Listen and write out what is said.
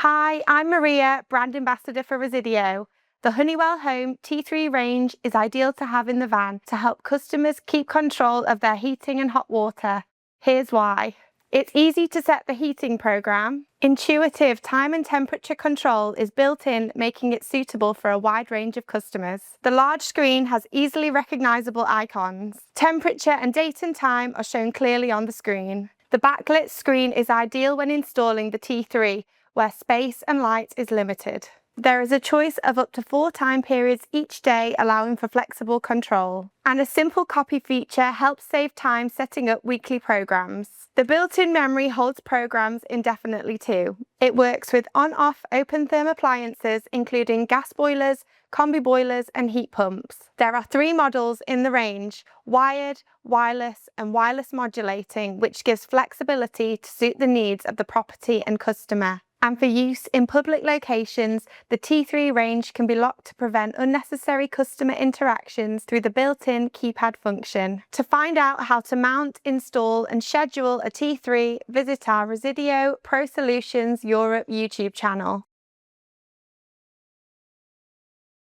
Hi, I'm Maria, Brand Ambassador for Resideo. The Honeywell Home T3 range is ideal to have in the van to help customers keep control of their heating and hot water. Here's why. It's easy to set the heating program. Intuitive time and temperature control is built in, making it suitable for a wide range of customers. The large screen has easily recognizable icons. Temperature and date and time are shown clearly on the screen. The backlit screen is ideal when installing the T3, where space and light is limited. There is a choice of up to 4 time periods each day, allowing for flexible control. And a simple copy feature helps save time setting up weekly programs. The built-in memory holds programs indefinitely too. It works with on-off open therm appliances, including gas boilers, combi boilers, and heat pumps. There are 3 models in the range: wired, wireless, and wireless modulating, which gives flexibility to suit the needs of the property and customer. And for use in public locations, the T3 range can be locked to prevent unnecessary customer interactions through the built-in keypad function. To find out how to mount, install, and schedule a T3, visit our Resideo Pro Solutions Europe YouTube channel.